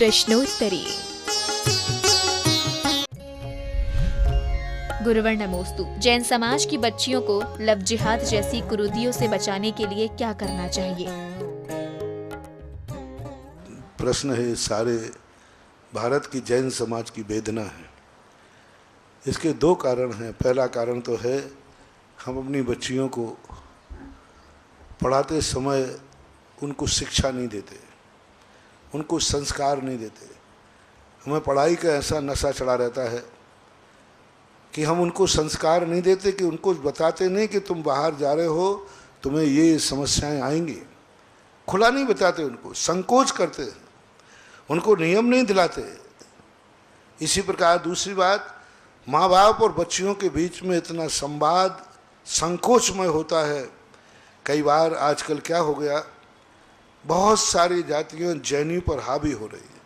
प्रश्नोत्तरी। गुरुवर नमोस्तु। जैन समाज की बच्चियों को लव जिहाद जैसी कुरीतियों से बचाने के लिए क्या करना चाहिए? प्रश्न है सारे भारत की जैन समाज की वेदना है। इसके दो कारण हैं। पहला कारण तो है हम अपनी बच्चियों को पढ़ाते समय उनको शिक्षा नहीं देते, उनको संस्कार नहीं देते। हमें पढ़ाई का ऐसा नशा चढ़ा रहता है कि हम उनको संस्कार नहीं देते, कि उनको बताते नहीं कि तुम बाहर जा रहे हो, तुम्हें ये समस्याएं आएंगी। खुला नहीं बताते, उनको संकोच करते हैं, उनको नियम नहीं दिलाते। इसी प्रकार दूसरी बात, माँ बाप और बच्चियों के बीच में इतना संवाद संकोचमय होता है। कई बार आजकल क्या हो गया, बहुत सारी जातियाँ जैनी पर हावी हो रही है,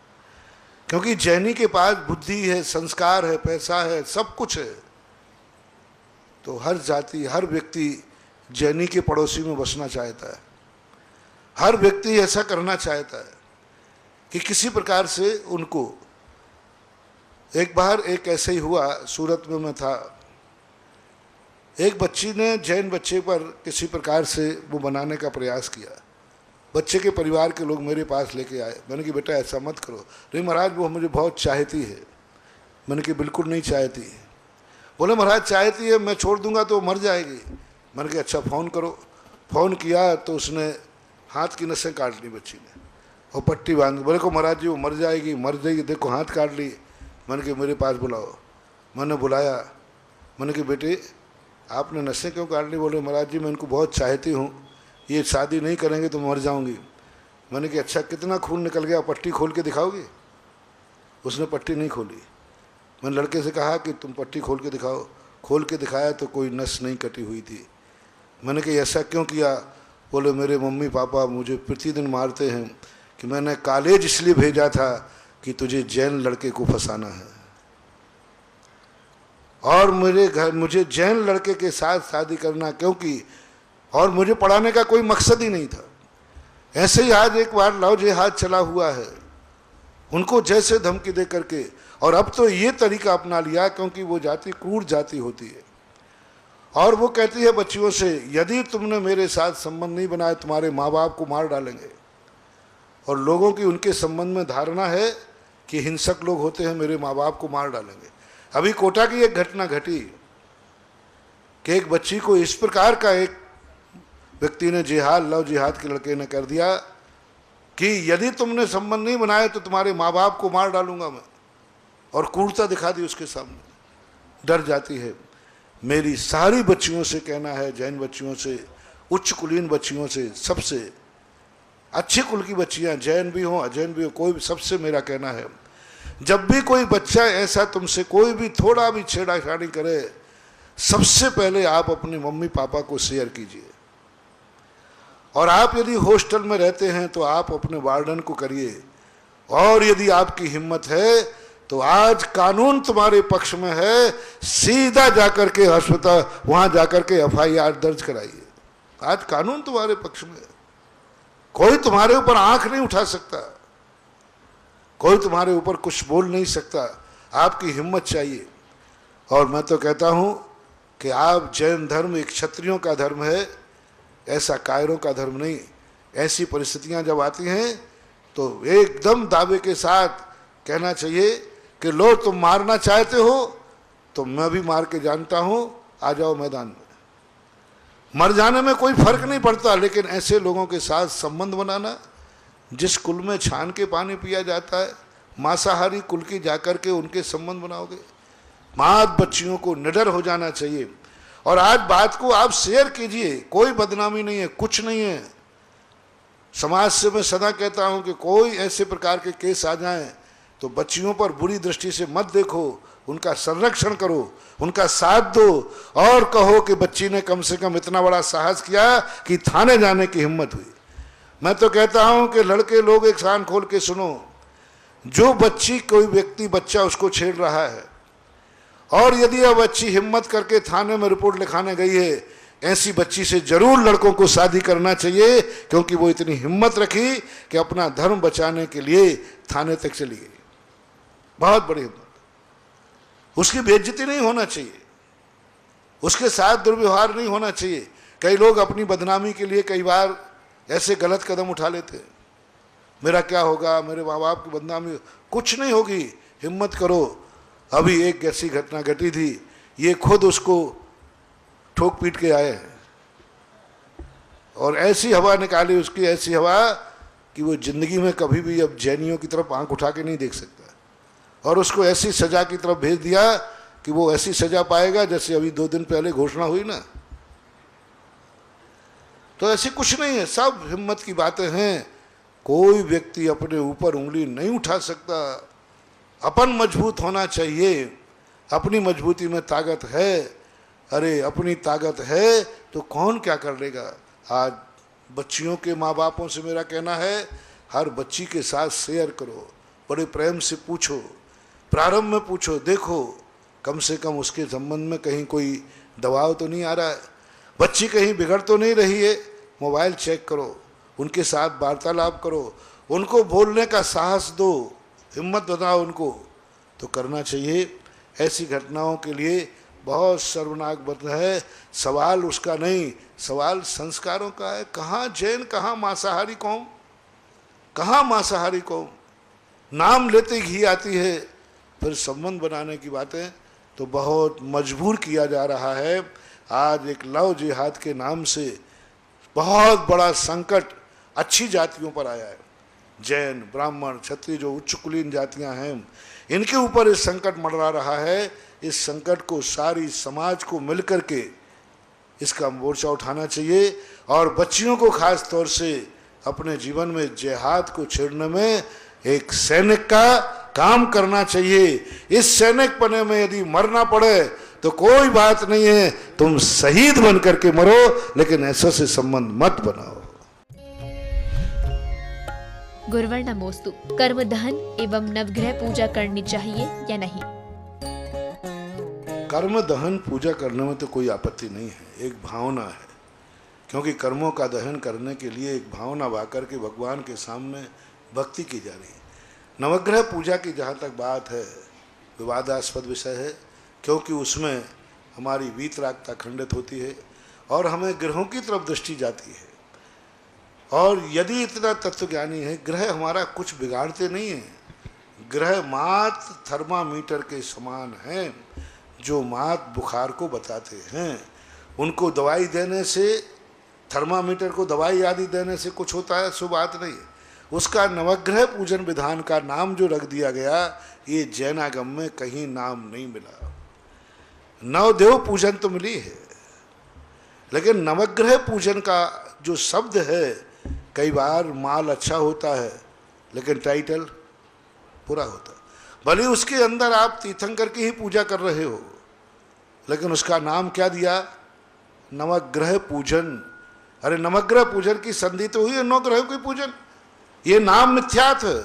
क्योंकि जैनी के पास बुद्धि है, संस्कार है, पैसा है, सब कुछ है। तो हर जाति, हर व्यक्ति जैनी के पड़ोसी में बसना चाहता है। हर व्यक्ति ऐसा करना चाहता है कि किसी प्रकार से उनको। एक बार एक ऐसे ही हुआ, सूरत में मैं था, एक बच्ची ने जैन बच्चे पर किसी प्रकार से वो बनाने का प्रयास किया। बच्चे के परिवार के लोग मेरे पास लेके आए। मैंने कि बेटा ऐसा मत करो। नहीं महाराज, वो मुझे बहुत चाहती है। मैंने कि बिल्कुल नहीं चाहती। बोले महाराज चाहती है, मैं छोड़ दूंगा तो मर जाएगी। मैंने कि अच्छा फ़ोन करो। फ़ोन किया तो उसने हाथ की नसें काट ली बच्ची ने और पट्टी बांध। बोले को महाराज जी वो मर जाएगी, मर जाएगी, देखो हाथ काट ली। मैंने कि मेरे पास बुलाओ। मैंने बुलाया। मैंने कि बेटे आपने नसें क्यों काट ली? बोले महाराज जी मैं इनको बहुत चाहती हूँ, ये शादी नहीं करेंगे तो मर जाऊंगी। मैंने कहा अच्छा कितना खून निकल गया, पट्टी खोल के दिखाओगी? उसने पट्टी नहीं खोली। मैंने लड़के से कहा कि तुम पट्टी खोल के दिखाओ। खोल के दिखाया तो कोई नस नहीं कटी हुई थी। मैंने कहा ऐसा क्यों किया? बोले मेरे मम्मी पापा मुझे प्रतिदिन मारते हैं कि मैंने कॉलेज इसलिए भेजा था कि तुझे जैन लड़के को फंसाना है, और मेरे घर मुझे जैन लड़के के साथ शादी करना, क्योंकि और मुझे पढ़ाने का कोई मकसद ही नहीं था। ऐसे ही आज एक बार लव जिहाद चला हुआ है, उनको जैसे धमकी दे करके। और अब तो ये तरीका अपना लिया, क्योंकि वो जाति क्रूर जाति होती है, और वो कहती है बच्चियों से यदि तुमने मेरे साथ संबंध नहीं बनाया तुम्हारे माँ बाप को मार डालेंगे। और लोगों की उनके संबंध में धारणा है कि हिंसक लोग होते हैं, मेरे माँ बाप को मार डालेंगे। अभी कोटा की एक घटना घटी कि एक बच्ची को इस प्रकार का एक व्यक्ति ने जिहाद, लव जिहाद के लड़के ने कर दिया कि यदि तुमने संबंध नहीं बनाया तो तुम्हारे माँ बाप को मार डालूंगा मैं, और क्रूरता दिखा दी उसके सामने। डर जाती है। मेरी सारी बच्चियों से कहना है, जैन बच्चियों से, उच्च कुलीन बच्चियों से, सबसे अच्छे कुल की बच्चियां, जैन भी हो अजैन भी हो, कोई भी, सबसे मेरा कहना है जब भी कोई बच्चा ऐसा तुमसे कोई भी थोड़ा भी छेड़छाड़ी करे, सबसे पहले आप अपने मम्मी पापा को शेयर कीजिए। और आप यदि हॉस्टल में रहते हैं तो आप अपने वार्डन को करिए। और यदि आपकी हिम्मत है तो आज कानून तुम्हारे पक्ष में है, सीधा जाकर के अस्पताल वहां जाकर के FIR दर्ज कराइए। आज कानून तुम्हारे पक्ष में है, कोई तुम्हारे ऊपर आंख नहीं उठा सकता, कोई तुम्हारे ऊपर कुछ बोल नहीं सकता। आपकी हिम्मत चाहिए। और मैं तो कहता हूं कि आप जैन धर्म एक क्षत्रियों का धर्म है, ऐसा कायरों का धर्म नहीं। ऐसी परिस्थितियां जब आती हैं तो एकदम दावे के साथ कहना चाहिए कि लो तुम मारना चाहते हो तो मैं भी मार के जानता हूं, आ जाओ मैदान में। मर जाने में कोई फर्क नहीं पड़ता, लेकिन ऐसे लोगों के साथ संबंध बनाना, जिस कुल में छान के पानी पिया जाता है, मांसाहारी कुल की जाकर के उनके संबंध बनाओगे। माँ बच्चियों को निडर हो जाना चाहिए। और आज बात को आप शेयर कीजिए, कोई बदनामी नहीं है, कुछ नहीं है। समाज से मैं सदा कहता हूं कि कोई ऐसे प्रकार के केस आ जाएं तो बच्चियों पर बुरी दृष्टि से मत देखो, उनका संरक्षण करो, उनका साथ दो, और कहो कि बच्ची ने कम से कम इतना बड़ा साहस किया कि थाने जाने की हिम्मत हुई। मैं तो कहता हूं कि लड़के लोग एक कान खोल के सुनो, जो बच्ची कोई व्यक्ति बच्चा उसको छेड़ रहा है, और यदि अब बच्ची हिम्मत करके थाने में रिपोर्ट लिखाने गई है, ऐसी बच्ची से जरूर लड़कों को शादी करना चाहिए, क्योंकि वो इतनी हिम्मत रखी कि अपना धर्म बचाने के लिए थाने तक चली गई। बहुत बड़ी हिम्मत। उसकी बेइज्जती नहीं होना चाहिए, उसके साथ दुर्व्यवहार नहीं होना चाहिए। कई लोग अपनी बदनामी के लिए कई बार ऐसे गलत कदम उठा लेते हैं, मेरा क्या होगा, मेरे माँ बाप की बदनामी। कुछ नहीं होगी, हिम्मत करो। अभी एक ऐसी घटना घटी थी, ये खुद उसको ठोक पीट के आए हैं और ऐसी हवा निकाली उसकी, ऐसी हवा कि वो जिंदगी में कभी भी अब जैनियों की तरफ आंख उठा के नहीं देख सकता। और उसको ऐसी सजा की तरफ भेज दिया कि वो ऐसी सजा पाएगा जैसे अभी 2 दिन पहले घोषणा हुई ना। तो ऐसी कुछ नहीं है, सब हिम्मत की बातें हैं। कोई व्यक्ति अपने ऊपर उंगली नहीं उठा सकता। अपन मजबूत होना चाहिए, अपनी मजबूती में ताकत है। अरे अपनी ताकत है तो कौन क्या कर लेगा। आज बच्चियों के माँ बापों से मेरा कहना है, हर बच्ची के साथ शेयर करो, बड़े प्रेम से पूछो, प्रारंभ में पूछो, देखो कम से कम उसके संबंध में कहीं कोई दबाव तो नहीं आ रहा है, बच्ची कहीं बिगड़ तो नहीं रही है। मोबाइल चेक करो, उनके साथ वार्तालाप करो, उनको बोलने का साहस दो, हिम्मत बनाओ उनको, तो करना चाहिए। ऐसी घटनाओं के लिए बहुत शर्मनाक बात है। सवाल उसका नहीं, सवाल संस्कारों का है। कहाँ जैन, कहाँ मांसाहारी कौम, कहाँ मांसाहारी कौम। नाम लेते घी आती है, फिर संबंध बनाने की बातें तो बहुत मजबूर किया जा रहा है। आज एक लव जिहाद के नाम से बहुत बड़ा संकट अच्छी जातियों पर आया है। जैन, ब्राह्मण, क्षत्रिय जो उच्च कुलीन जातियां हैं, इनके ऊपर इस संकट मंडरा रहा है। इस संकट को सारी समाज को मिलकर के इसका मोर्चा उठाना चाहिए और बच्चियों को खास तौर से अपने जीवन में जिहाद को छेड़ने में एक सैनिक का काम करना चाहिए। इस सैनिक पने में यदि मरना पड़े तो कोई बात नहीं है, तुम शहीद बन करके मरो, लेकिन ऐसा से संबंध मत बनाओ। गुरुवर नमोस्तु। कर्म दहन एवं नवग्रह पूजा करनी चाहिए या नहीं? कर्म दहन पूजा करने में तो कोई आपत्ति नहीं है, एक भावना है। क्योंकि कर्मों का दहन करने के लिए एक भावना वाकर के भगवान के सामने भक्ति की जा रही है। नवग्रह पूजा की जहाँ तक बात है, विवादास्पद विषय है, क्योंकि उसमें हमारी वीतरागता खंडित होती है और हमें ग्रहों की तरफ दृष्टि जाती है। और यदि इतना तत्वज्ञानी है, ग्रह हमारा कुछ बिगाड़ते नहीं हैं। ग्रह मात थर्मामीटर के समान हैं, जो मात बुखार को बताते हैं। उनको दवाई देने से, थर्मामीटर को दवाई आदि देने से कुछ होता है, सो बात नहीं। उसका नवग्रह पूजन विधान का नाम जो रख दिया गया, ये जैनागम में कहीं नाम नहीं मिला। नवदेव पूजन तो मिली है, लेकिन नवग्रह पूजन का जो शब्द है, कई बार माल अच्छा होता है लेकिन टाइटल पूरा होता है। भले उसके अंदर आप तीर्थंकर की ही पूजा कर रहे हो, लेकिन उसका नाम क्या दिया? नवग्रह पूजन। अरे नवग्रह पूजन की संधि तो हुई है नवग्रह की पूजन। ये नाम मिथ्यात है।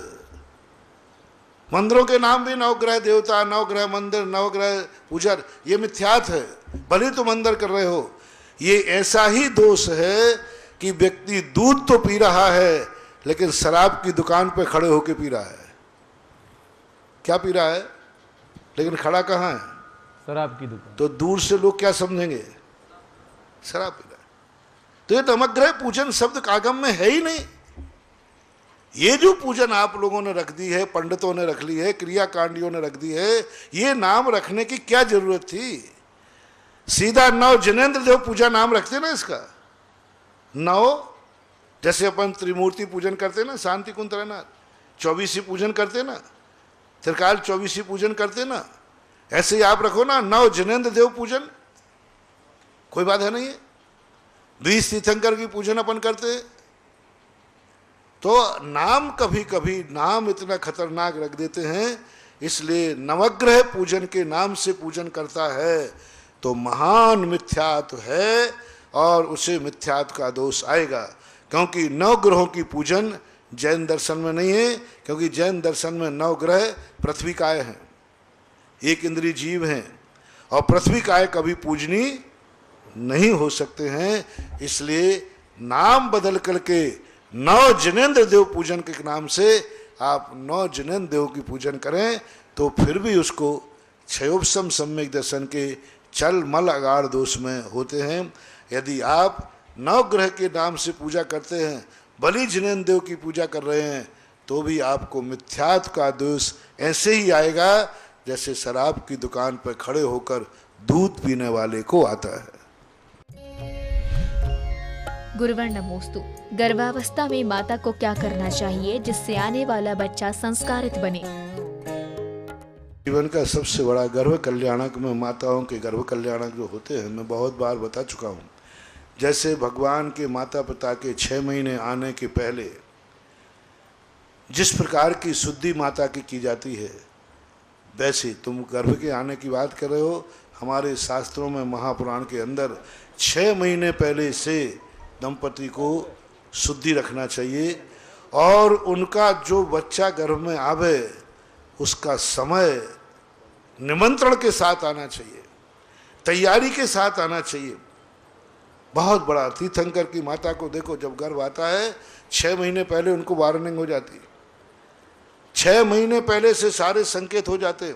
मंदिरों के नाम भी नवग्रह देवता, नवग्रह मंदिर, नवग्रह पूजन, ये मिथ्यात है। भले तुम अंदर कर रहे हो। ये ऐसा ही दोष है कि व्यक्ति दूध तो पी रहा है लेकिन शराब की दुकान पे खड़े होके पी रहा है। क्या पी रहा है, लेकिन खड़ा कहाँ है? शराब की दुकान। तो दूर से लोग क्या समझेंगे? शराब पी रहा है। तो ये नवग्रह पूजन शब्द आगम में है ही नहीं। ये जो पूजन आप लोगों ने रख दी है, पंडितों ने रख ली है, क्रियाकांडियों ने रख दी है, ये नाम रखने की क्या जरूरत थी? सीधा नव जिनेंद्र देव पूजा नाम रखते ना इसका। नव, जैसे अपन त्रिमूर्ति पूजन करते ना, शांति कुंज रहना, 24 पूजन करते ना, त्रिकाल 24 पूजन करते ना, ऐसे ही आप रखो ना नव जिनेंद्र देव पूजन, कोई बात है नहीं है। 20 तीर्थंकर की पूजन अपन करते हैं। तो नाम कभी कभी नाम इतना खतरनाक रख देते हैं, इसलिए नवग्रह पूजन के नाम से पूजन करता है तो महान मिथ्यात्व है और उसे मिथ्यात्व का दोष आएगा। क्योंकि नवग्रहों की पूजन जैन दर्शन में नहीं है, क्योंकि जैन दर्शन में नवग्रह पृथ्वी काय हैं, एक इंद्रिय जीव हैं, और पृथ्वी काय कभी पूजनी नहीं हो सकते हैं। इसलिए नाम बदल करके नौ जिनेंद्र देव पूजन के नाम से आप नौ जिनेंद्र देव की पूजन करें तो फिर भी उसको क्षयोपशम सम्यक दर्शन के चल मल अगार दोष में होते हैं। यदि आप नवग्रह के नाम से पूजा करते हैं, बलि जिनेंद्र देव की पूजा कर रहे हैं, तो भी आपको मिथ्यात्व का दोष ऐसे ही आएगा जैसे शराब की दुकान पर खड़े होकर दूध पीने वाले को आता है। गुरुवर नमोस्तु। गर्भावस्था में माता को क्या करना चाहिए जिससे आने वाला बच्चा संस्कारित बने? जीवन का सबसे बड़ा गर्भ कल्याणक में माताओं के गर्भ कल्याणक जो होते हैं, मैं बहुत बार बता चुका हूँ। जैसे भगवान के माता पिता के 6 महीने आने के पहले जिस प्रकार की शुद्धि माता की जाती है, वैसे तुम गर्भ के आने की बात कर रहे हो। हमारे शास्त्रों में महापुराण के अंदर 6 महीने पहले से दंपति को शुद्धि रखना चाहिए और उनका जो बच्चा गर्भ में आवे उसका समय निमंत्रण के साथ आना चाहिए, तैयारी के साथ आना चाहिए। बहुत बड़ा तीर्थंकर की माता को देखो, जब गर्भ आता है 6 महीने पहले उनको वार्निंग हो जाती है। 6 महीने पहले से सारे संकेत हो जाते हैं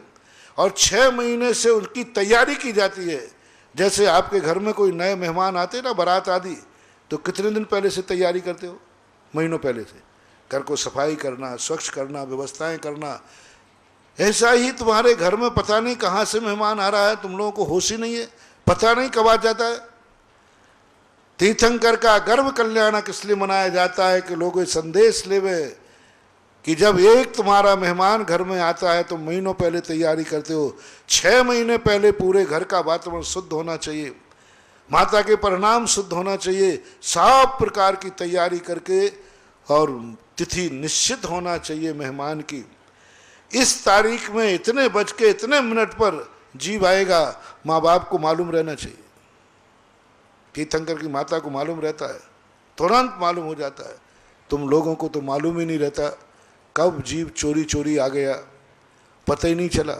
और 6 महीने से उनकी तैयारी की जाती है। जैसे आपके घर में कोई नए मेहमान आते ना, बारात आदि, तो कितने दिन पहले से तैयारी करते हो? महीनों पहले से। घर को सफाई करना, स्वच्छ करना, व्यवस्थाएं करना। ऐसा ही तुम्हारे घर में पता नहीं कहाँ से मेहमान आ रहा है, तुम लोगों को होश ही नहीं है, पता नहीं कब आ जाता है। तीर्थंकर का गर्भ कल्याणक इसलिए मनाया जाता है कि लोग संदेश लेवे कि जब एक तुम्हारा मेहमान घर में आता है तो महीनों पहले तैयारी करते हो। 6 महीने पहले पूरे घर का वातावरण शुद्ध होना चाहिए, माता के परिणाम शुद्ध होना चाहिए, सब प्रकार की तैयारी करके और तिथि निश्चित होना चाहिए मेहमान की। इस तारीख में इतने बज के इतने मिनट पर जीव आएगा, माँ बाप को मालूम रहना चाहिए। तीर्थंकर की माता को मालूम रहता है, तुरंत मालूम हो जाता है। तुम लोगों को तो मालूम ही नहीं रहता कब जीव चोरी चोरी आ गया, पता ही नहीं चला।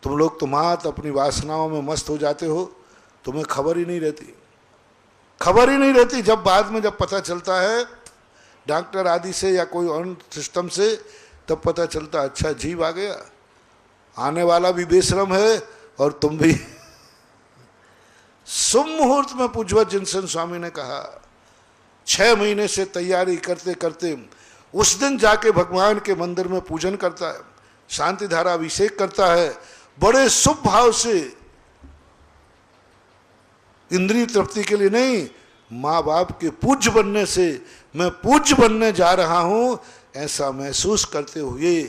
तुम लोग तो मात अपनी वासनाओं में मस्त हो जाते हो, तुम्हें खबर ही नहीं रहती, खबर ही नहीं रहती। जब बाद में जब पता चलता है डॉक्टर आदि से या कोई और सिस्टम से, तब पता चलता अच्छा जीव आ गया, आने वाला भी बेशरम है और तुम भी। शुभ मुहूर्त में पूज्यवत जिनसन स्वामी ने कहा 6 महीने से तैयारी करते करते उस दिन जाके भगवान के मंदिर में पूजन करता है, शांति धारा अभिषेक करता है, बड़े शुभ भाव से, इंद्रिय तृप्ति के लिए नहीं, माँ बाप के पूज्य बनने से मैं पूज्य बनने जा रहा हूँ ऐसा महसूस करते हुए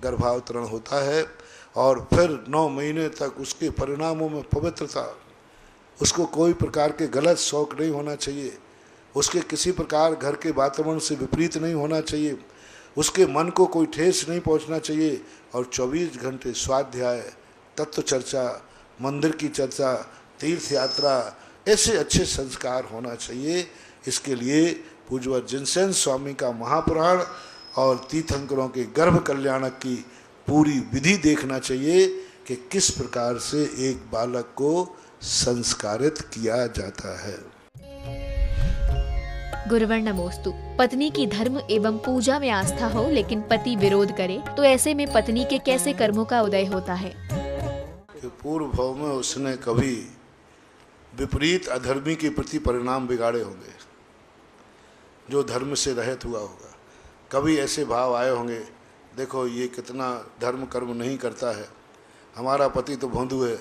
गर्भावतरण होता है। और फिर 9 महीने तक उसके परिणामों में पवित्रता, उसको कोई प्रकार के गलत शौक नहीं होना चाहिए, उसके किसी प्रकार घर के वातावरण से विपरीत नहीं होना चाहिए, उसके मन को कोई ठेस नहीं पहुंचना चाहिए। और 24 घंटे स्वाध्याय, तत्व चर्चा, मंदिर की चर्चा, तीर्थ यात्रा, ऐसे अच्छे संस्कार होना चाहिए। इसके लिए पूज्यवत जिनसेन स्वामी का महापुराण और तीर्थंकरों के गर्भ कल्याणक की पूरी विधि देखना चाहिए कि किस प्रकार से एक बालक को संस्कारित किया जाता है। गुरुवर नमोस्तु। पत्नी की धर्म एवं पूजा में आस्था हो लेकिन पति विरोध करे तो ऐसे में पत्नी के कैसे कर्मों का उदय होता है? कि पूर्व भाव में उसने कभी विपरीत अधर्मी के प्रति परिणाम बिगाड़े होंगे, जो धर्म से रहित हुआ होगा। कभी ऐसे भाव आए होंगे, देखो ये कितना धर्म कर्म नहीं करता है, हमारा पति तो भोंदू है,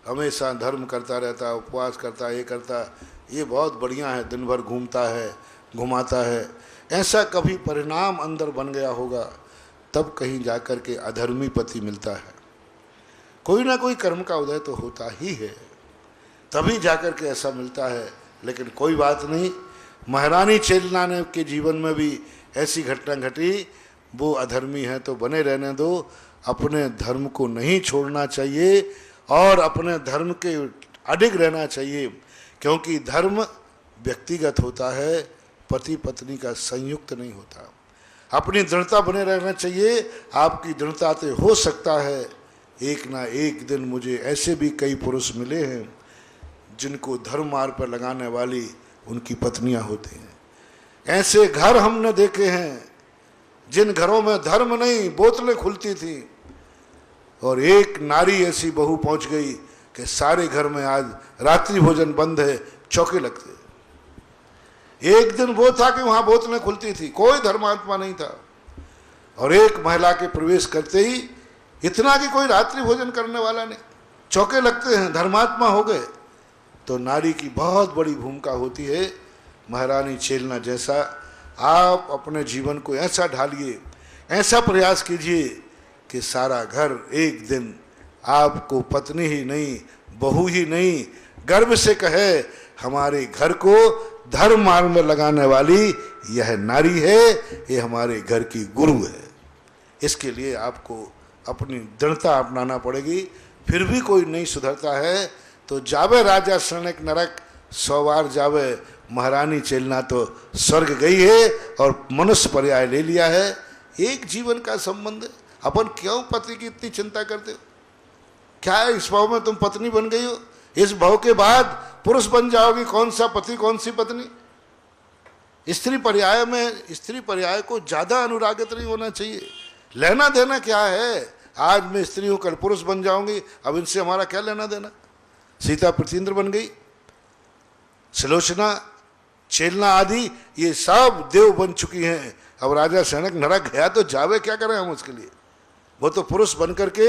हमेशा धर्म करता रहता है, उपवास करता है, ये करता है, ये बहुत बढ़िया है, दिन भर घूमता है, घुमाता है। ऐसा कभी परिणाम अंदर बन गया होगा, तब कहीं जाकर के अधर्मी पति मिलता है। कोई ना कोई कर्म का उदय तो होता ही है, तभी जाकर के ऐसा मिलता है। लेकिन कोई बात नहीं, महारानी चेलना के जीवन में भी ऐसी घटना घटी। वो अधर्मी है तो बने रहने दो, अपने धर्म को नहीं छोड़ना चाहिए और अपने धर्म के अडिग रहना चाहिए, क्योंकि धर्म व्यक्तिगत होता है, पति पत्नी का संयुक्त नहीं होता। अपनी दृढ़ता बने रहना चाहिए। आपकी दृढ़ता से हो सकता है एक ना एक दिन, मुझे ऐसे भी कई पुरुष मिले हैं जिनको धर्म मार्ग पर लगाने वाली उनकी पत्नियां होती हैं। ऐसे घर हमने देखे हैं जिन घरों में धर्म नहीं, बोतलें खुलती थी, और एक नारी ऐसी बहू पहुंच गई कि सारे घर में आज रात्रि भोजन बंद है, चौके लगते। एक दिन वो था कि वहां बोतलें खुलती थी, कोई धर्मात्मा नहीं था, और एक महिला के प्रवेश करते ही इतना कि कोई रात्रि भोजन करने वाला नहीं, चौके लगते हैं, धर्मात्मा हो गए। तो नारी की बहुत बड़ी भूमिका होती है। महारानी चेलना जैसा आप अपने जीवन को ऐसा ढालिए, ऐसा प्रयास कीजिए कि सारा घर एक दिन आपको पत्नी ही नहीं, बहू ही नहीं, गर्व से कहे हमारे घर को धर्म मार्ग में लगाने वाली यह नारी है, ये हमारे घर की गुरु है। इसके लिए आपको अपनी दृढ़ता अपनाना पड़ेगी। फिर भी कोई नहीं सुधरता है तो जावे राजा शरणक नरक, 100 बार जावे महारानी चेलना तो स्वर्ग गई है और मनुष्य पर्याय ले लिया है। एक जीवन का संबंध है, अपन क्यों पति की इतनी चिंता करते हो? क्या है इस भाव में तुम पत्नी बन गई हो, इस भाव के बाद पुरुष बन जाओगी, कौन सा पति कौन सी पत्नी? स्त्री पर्याय में स्त्री पर्याय को ज्यादा अनुरागित नहीं होना चाहिए। लेना देना क्या है? आज मैं स्त्री हूं, कल पुरुष बन जाऊंगी, अब इनसे हमारा क्या लेना देना? सीता प्रतीन्द्र बन गई, सुलोचना, चेलना आदि ये सब देव बन चुकी हैं। अब राजा शनक नरक गया तो जावे क्या करें हम उसके लिए? वो तो पुरुष बन करके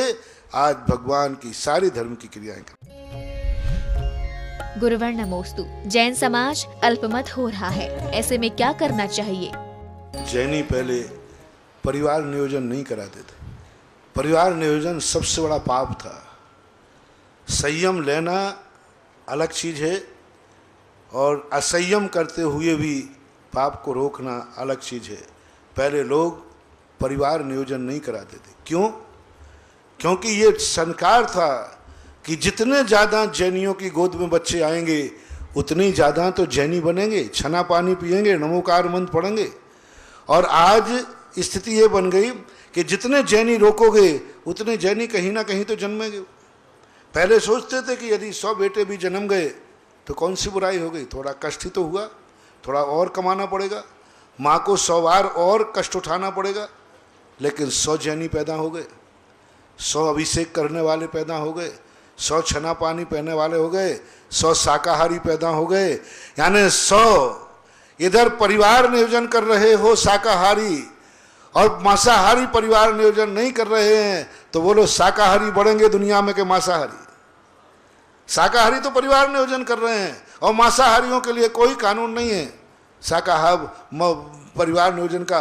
आज भगवान की सारी धर्म की क्रियाएं करें। गुरुवर नमोस्तु। जैन समाज अल्पमत हो रहा है, ऐसे में क्या करना चाहिए? जैनी पहले परिवार नियोजन नहीं कराते थे। परिवार नियोजन सबसे बड़ा पाप था। संयम लेना अलग चीज है और असंयम करते हुए भी पाप को रोकना अलग चीज है। पहले लोग परिवार नियोजन नहीं कराते थे। क्यों? क्योंकि ये संस्कार था कि जितने ज़्यादा जैनियों की गोद में बच्चे आएंगे उतनी ज़्यादा तो जैनी बनेंगे, छना पानी पिएंगे, नमोकार मंत्र पढ़ेंगे। और आज स्थिति ये बन गई कि जितने जैनी रोकोगे उतने जैनी कहीं ना कहीं तो जन्मेंगे। पहले सोचते थे कि यदि 100 बेटे भी जन्म गए तो कौन सी बुराई हो गई, थोड़ा कष्ट ही तो हुआ, थोड़ा और कमाना पड़ेगा, माँ को 100 बार और कष्ट उठाना पड़ेगा। लेकिन 100 जैनी पैदा हो गए, 100 अभिषेक करने वाले पैदा हो गए, 100 छना पानी पहनने वाले हो गए, 100 शाकाहारी पैदा हो गए। यानी 100 इधर परिवार नियोजन कर रहे हो शाकाहारी और मांसाहारी परिवार नियोजन नहीं कर रहे हैं, तो वो लोग शाकाहारी बढ़ेंगे दुनिया में के मांसाहारी? शाकाहारी तो परिवार नियोजन कर रहे हैं और मांसाहारियों के लिए कोई कानून नहीं है शाकाहार परिवार नियोजन का।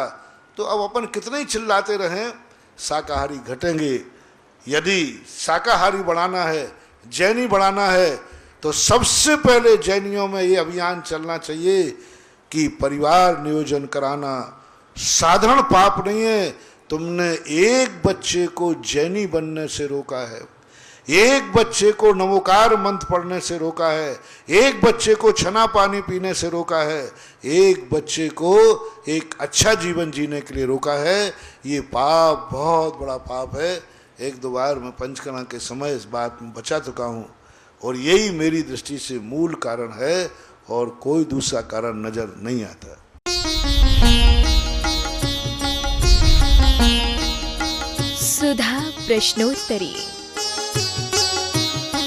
तो अब अपन कितने ही चिल्लाते रहें, शाकाहारी घटेंगे। यदि शाकाहारी बढ़ाना है, जैनी बढ़ाना है, तो सबसे पहले जैनियों में ये अभियान चलना चाहिए कि परिवार नियोजन कराना साधारण पाप नहीं है। तुमने एक बच्चे को जैनी बनने से रोका है, एक बच्चे को नमोकार मंत्र पढ़ने से रोका है, एक बच्चे को छना पानी पीने से रोका है, एक बच्चे को एक अच्छा जीवन जीने के लिए रोका है। ये पाप बहुत बड़ा पाप है। 1-2 बार मैं पंचकर्मा के समय इस बात में बचा चुका हूँ और यही मेरी दृष्टि से मूल कारण है और कोई दूसरा कारण नजर नहीं आता। सुधा प्रश्नोत्तरी।